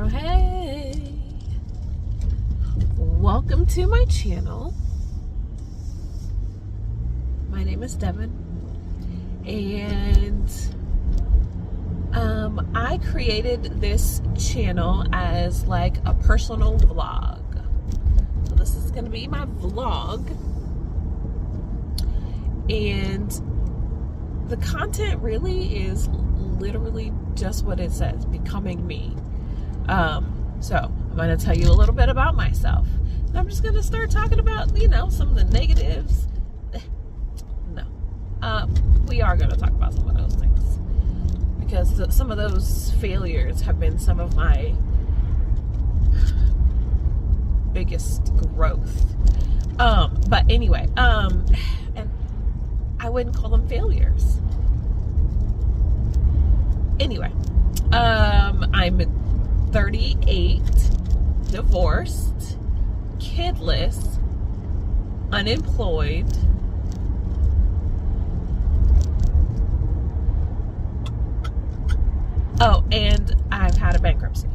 girl. Hey, welcome to my channel. My name is Devin, and I created this channel as like a personal vlog. So this is going to be my vlog, and the content really is literally just what it says, becoming me. So I'm going to tell you a little bit about myself. And I'm just going to start talking about, some of the negatives. No. We are going to talk about some of those things, because some of those failures have been some of my biggest growth. But anyway, and I wouldn't call them failures. Anyway, I'm 38, divorced, kidless, unemployed, oh, and I've had a bankruptcy.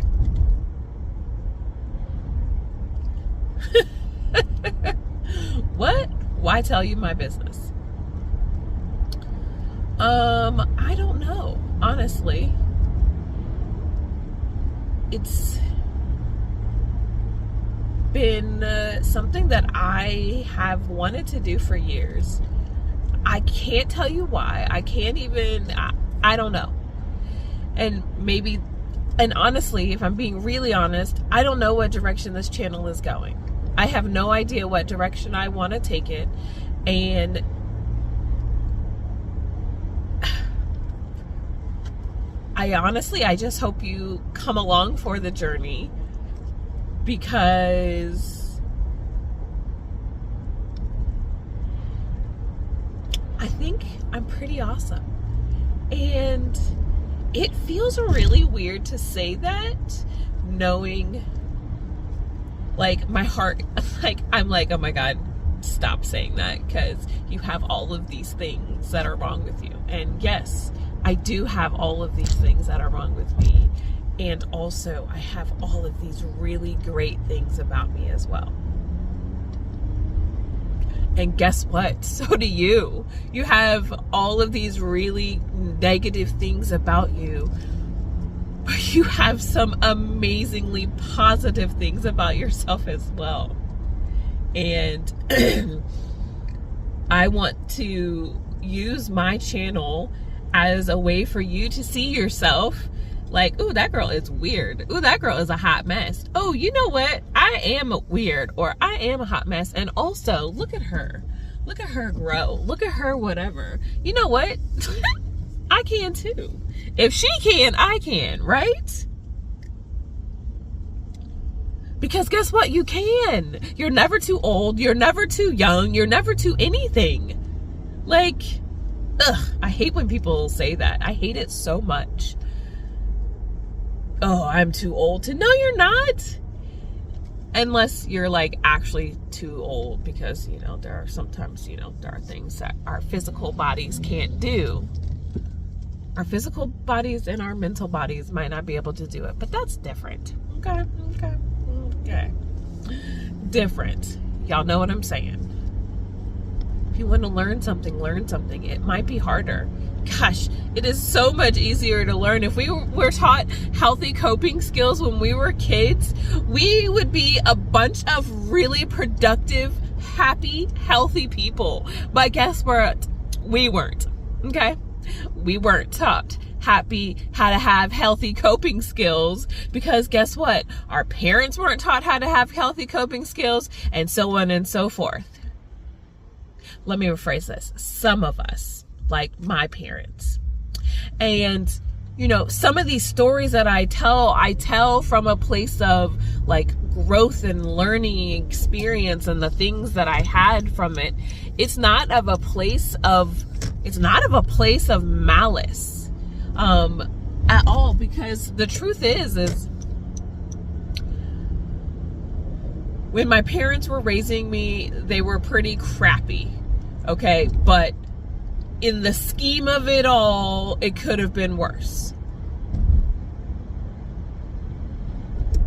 What? Why tell you my business? I don't know, honestly. It's been something that I have wanted to do for years. I can't tell you why. I can't even, I don't know. And honestly, if I'm being really honest, I don't know what direction this channel is going. I have no idea what direction I want to take it. And I just hope you come along for the journey, because I think I'm pretty awesome. And it feels really weird to say that, knowing, like, my heart, like, I'm like, oh my God, stop saying that, because you have all of these things that are wrong with you. And yes, I do have all of these things that are wrong with me. And also, I have all of these really great things about me as well. And guess what? So do you. You have all of these really negative things about you, but you have some amazingly positive things about yourself as well. And I want to use my channel as a way for you to see yourself like, ooh, that girl is weird. Ooh, that girl is a hot mess. Oh, you know what? I am weird, or I am a hot mess. And also, look at her. Look at her grow. Look at her whatever. You know what? I can too. If she can, I can, right? Because guess what? You can. You're never too old. You're never too young. You're never too anything. Like, ugh, I hate when people say that. I hate it so much. Oh, I'm too old to. No, you're not. Unless you're like actually too old, because, there are sometimes, there are things that our physical bodies can't do. Our physical bodies and our mental bodies might not be able to do it, but that's different. Okay. Different. Y'all know what I'm saying. If you want to learn something, learn something. It might be harder. Gosh, it is so much easier to learn. If we were taught healthy coping skills when we were kids, we would be a bunch of really productive, happy, healthy people. But guess what? We weren't. Okay? We weren't taught how to have healthy coping skills, because guess what? Our parents weren't taught how to have healthy coping skills, and so on and so forth. Let me rephrase this. Some of us, like my parents. And, some of these stories that I tell from a place of like growth and learning experience and the things that I had from it. It's not of a place of malice at all, because the truth is when my parents were raising me, they were pretty crappy. Okay, but in the scheme of it all, it could have been worse.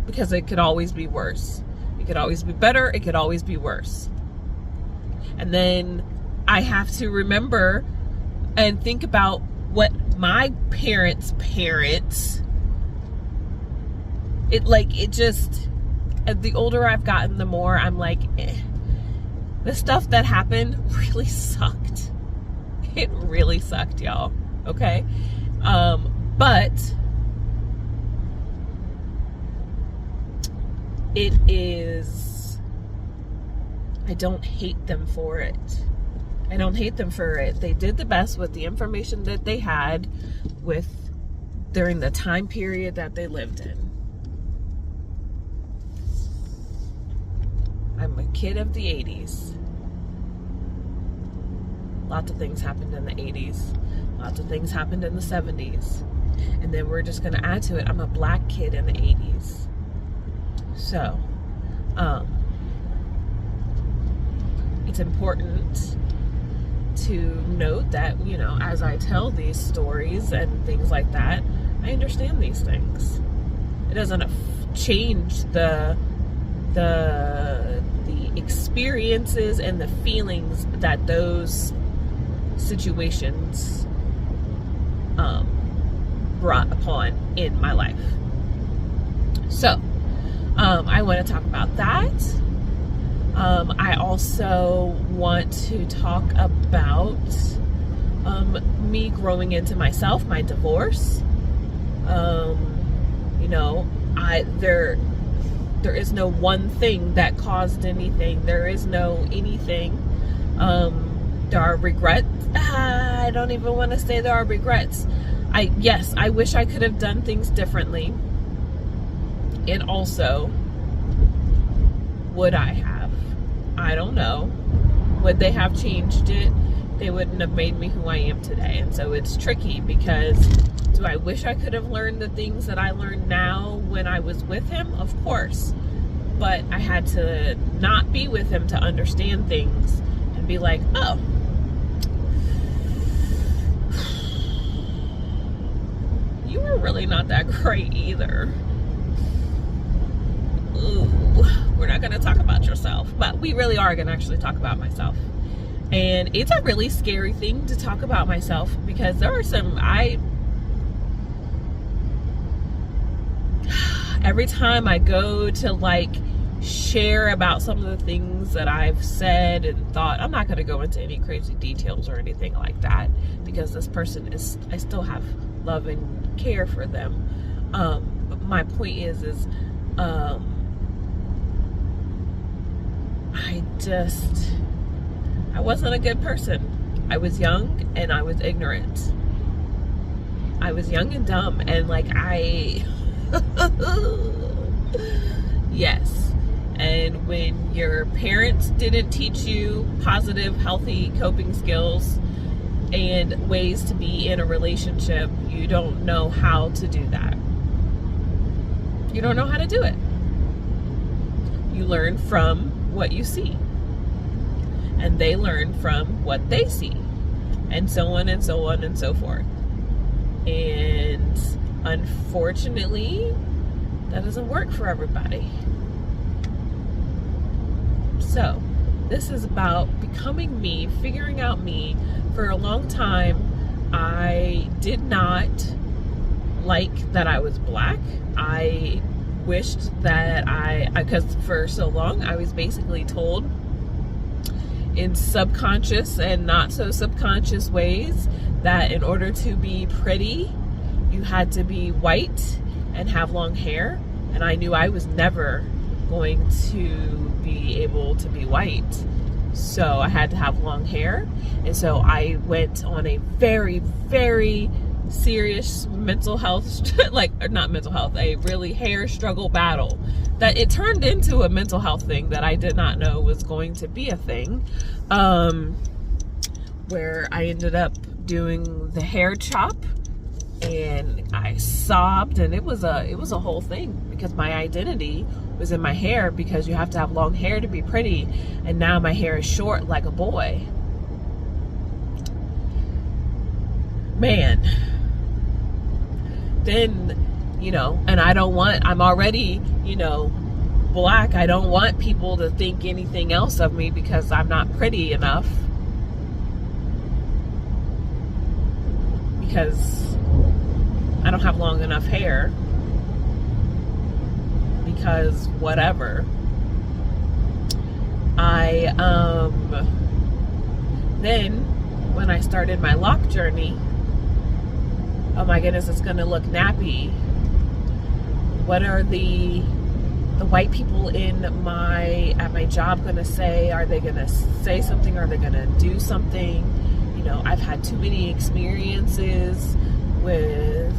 because it could always be worse. It could always be better. It could always be worse. And then I have to remember and think about what my parents' the older I've gotten, the more I'm like, the stuff that happened really sucked. It really sucked, y'all. Okay? But it is, I don't hate them for it. I don't hate them for it. They did the best with the information that they had during the time period that they lived in. I'm a kid of the 80s. Lots of things happened in the 80s. Lots of things happened in the 70s. And then we're just going to add to it, I'm a black kid in the 80s. So, it's important to note that, you know, as I tell these stories and things like that, I understand these things. It doesn't change the experiences and the feelings that those situations brought upon in my life. So, I want to talk about that. I also want to talk about me growing into myself, my divorce. You know, there is no one thing that caused anything. There is no anything. There are regrets. I don't even want to say there are regrets. Yes, I wish I could have done things differently. And also, would I have? I don't know. Would they have changed it? They wouldn't have made me who I am today. And so it's tricky, because do I wish I could have learned the things that I learned now when I was with him? Of course. But I had to not be with him to understand things and be like, oh, you were really not that great either. Ooh, we're not going to talk about yourself, but we really are going to actually talk about myself. And it's a really scary thing to talk about myself, because there are every time I go to like share about some of the things that I've said and thought, I'm not going to go into any crazy details or anything like that, because this person I still have love and care for them. But my point is I wasn't a good person. I was young and I was ignorant. I was young and dumb, and like yes. And when your parents didn't teach you positive, healthy coping skills and ways to be in a relationship, you don't know how to do that. You don't know how to do it. You learn from what you see, and they learn from what they see, and so on and so on and so forth. And unfortunately, that doesn't work for everybody. So this is about becoming me, figuring out me. For a long time, I did not like that I was black. I wished that because for so long I was basically told in subconscious and not so subconscious ways that in order to be pretty, you had to be white and have long hair. And I knew I was never going to be able to be white. So I had to have long hair. And so I went on a very, very serious mental health, a really hair struggle battle that it turned into a mental health thing that I did not know was going to be a thing. Where I ended up doing the hair chop, and I sobbed, and it was a whole thing, because my identity was in my hair, because you have to have long hair to be pretty, and now my hair is short like a boy. Man, then you know, and I'm already, you know, black. I don't want people to think anything else of me because I'm not pretty enough. Because I don't have long enough hair. Because whatever. Then when I started my lock journey, oh my goodness, it's gonna look nappy. What are the white people at my job gonna say? Are they gonna say something? Are they gonna do something? You know, I've had too many experiences with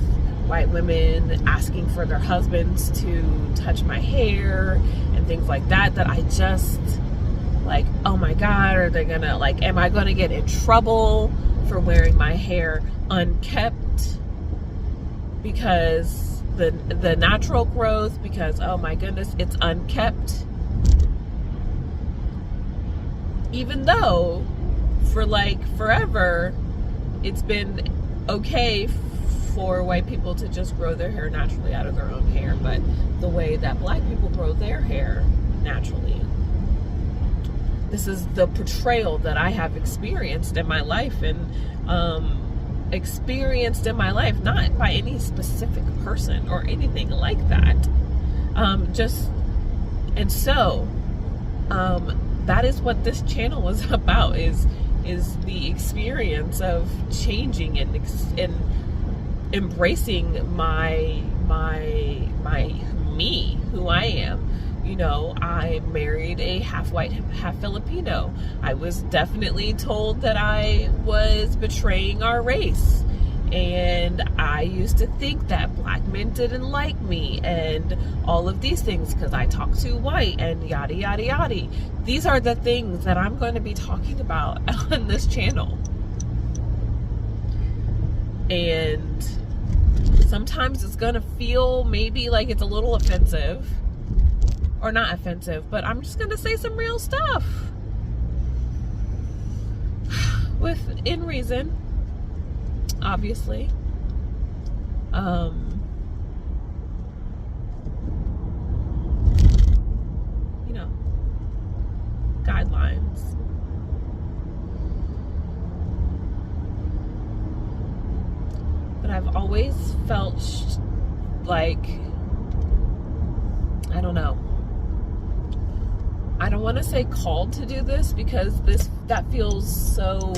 white women asking for their husbands to touch my hair and things like that I just, like, oh my God, are they gonna, like, am I gonna get in trouble for wearing my hair unkept because the natural growth, because, oh my goodness, it's unkept? Even though for like forever it's been okay for white people to just grow their hair naturally out of their own hair, but the way that black people grow their hair naturally, this is the portrayal that I have experienced in my life, and not by any specific person or anything like that. That is what this channel is about, is the experience of changing and embracing my me, who I am. You know, I married a half white, half Filipino. I was definitely told that I was betraying our race. And I used to think that black men didn't like me and all of these things because I talk too white and yada, yada, yada. These are the things that I'm going to be talking about on this channel. And sometimes it's going to feel maybe like it's a little offensive. Or not offensive, but I'm just gonna say some real stuff within reason, obviously. You know, guidelines. But I've always felt like, I don't know, I don't want to say called to do this because that feels so,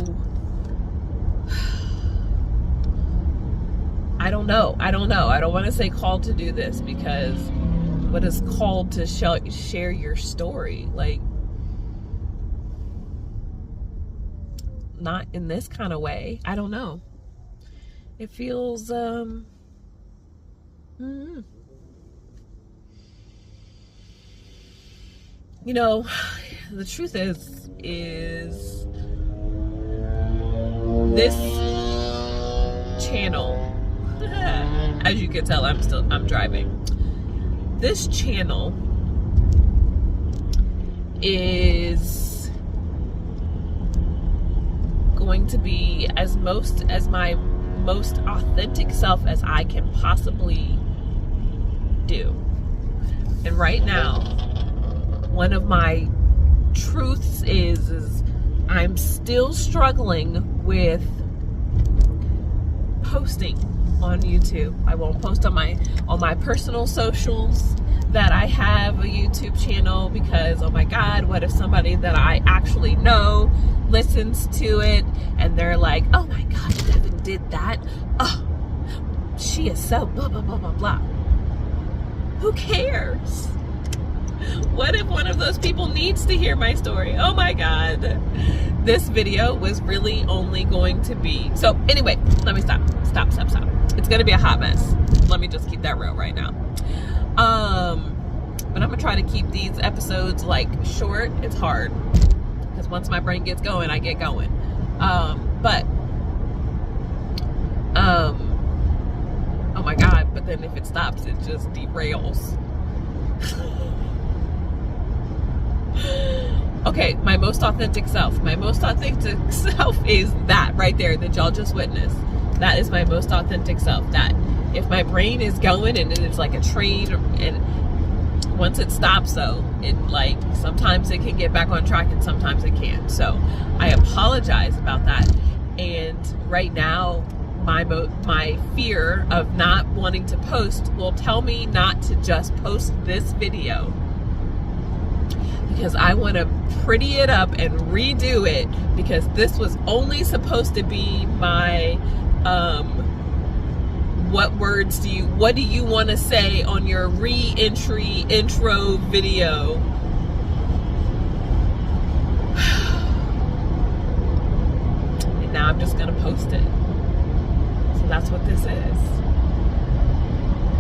I don't know. I don't want to say called to do this because what is called to share your story? Like, not in this kind of way. I don't know. It feels, you know, the truth is this channel, as you can tell, I'm driving. This channel is going to be as my most authentic self as I can possibly do. And right now, one of my truths is I'm still struggling with posting on YouTube. I won't post on my personal socials that I have a YouTube channel because, oh my God, what if somebody that I actually know listens to it and they're like, oh my God, Devin did that. Oh, she is so blah, blah, blah, blah, blah. Who cares? What if one of those people needs to hear my story? Oh my God. This video was really only going to be... So anyway, let me stop. It's going to be a hot mess. Let me just keep that real right now. But I'm going to try to keep these episodes like short. It's hard. Because once my brain gets going, I get going. Oh my God. But then if it stops, it just derails. Okay, my most authentic self. My most authentic self is that right there that y'all just witnessed. That is my most authentic self. That if my brain is going and it's like a train, and once it stops, though, it like sometimes it can get back on track and sometimes it can't. So I apologize about that. And right now, my fear of not wanting to post will tell me not to just post this video, because I want to pretty it up and redo it, because this was only supposed to be my what do you want to say on your re-entry intro video. And now I'm just gonna post it. So that's what this is.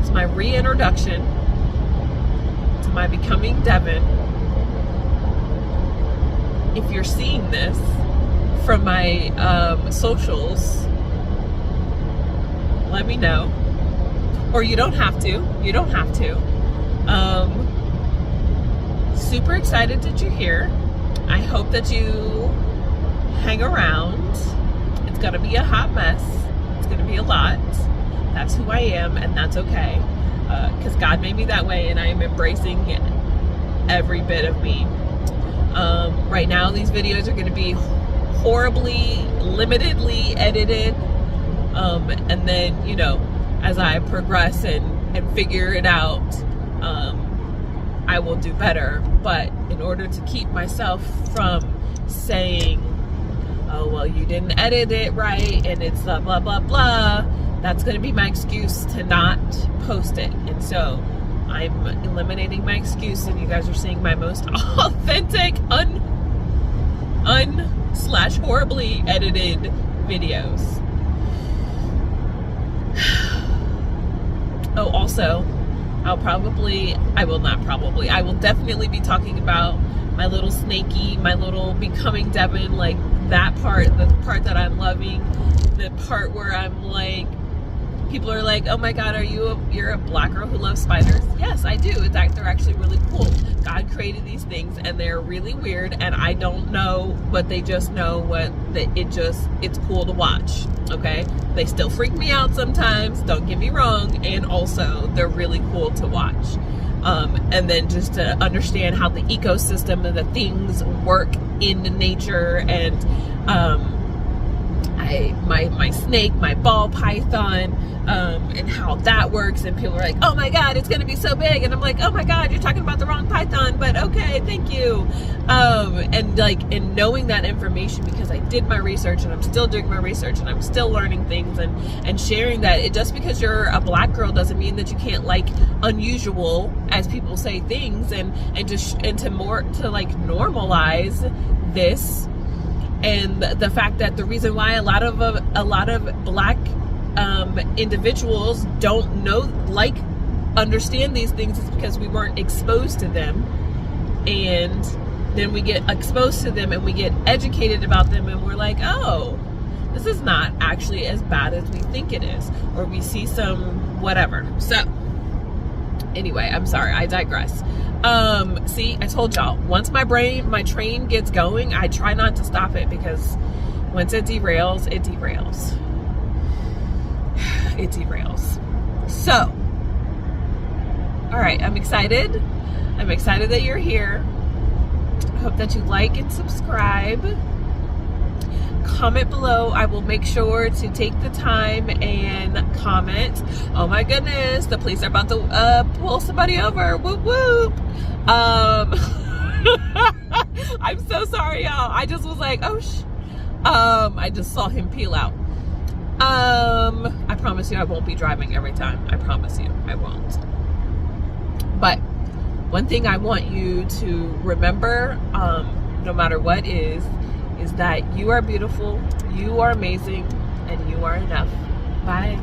It's my reintroduction to my Becoming Devin. If you're seeing this from my socials, let me know. Or you don't have to. You don't have to. Super excited that you're here. I hope that you hang around. It's gonna be a hot mess. It's gonna be a lot. That's who I am, and that's okay. Because God made me that way, and I am embracing every bit of me. Right now, these videos are going to be horribly, limitedly edited. And then, you know, as I progress and figure it out, I will do better. But in order to keep myself from saying, oh, well, you didn't edit it right, and it's blah, blah, blah, blah, that's going to be my excuse to not post it. And so I'm eliminating my excuse, and you guys are seeing my most authentic, horribly edited videos. Oh, also, I will definitely be talking about my little snaky, my little Becoming Devin, like that part, the part that I'm loving, the part where I'm like, people are like, oh my God, you're a black girl who loves spiders? Yes, I do. They're actually really cool. God created these things and they're really weird, and I don't know, but they just know it's cool to watch. Okay? They still freak me out sometimes, don't get me wrong, and also they're really cool to watch. And then just to understand how the ecosystem and the things work in nature, and my snake, my ball python, and how that works. And people are like, oh my God, it's gonna be so big, and I'm like, oh my God, you're talking about the wrong python, but okay, thank you. And knowing that information, because I did my research and I'm still doing my research and I'm still learning things and sharing that. It just because you're a black girl doesn't mean that you can't like unusual, as people say, things, and to normalize this. And the fact that the reason why a lot of black individuals don't understand these things is because we weren't exposed to them, and then we get exposed to them and we get educated about them, and we're like, oh, this is not actually as bad as we think it is, or we see some whatever. So anyway, I'm sorry, I digress. See, I told y'all, once my train gets going, I try not to stop it, because once it derails, it derails. It derails. So, all right, I'm excited. I'm excited that you're here. I hope that you like and subscribe. Comment below. I will make sure to take the time and comment. Oh my goodness, the police are about to pull somebody over. Whoop whoop. I'm so sorry, y'all. I just was like, oh I just saw him peel out. I promise you I won't be driving every time. I promise you I won't. But one thing I want you to remember, no matter what, is that you are beautiful, you are amazing, and you are enough. Bye.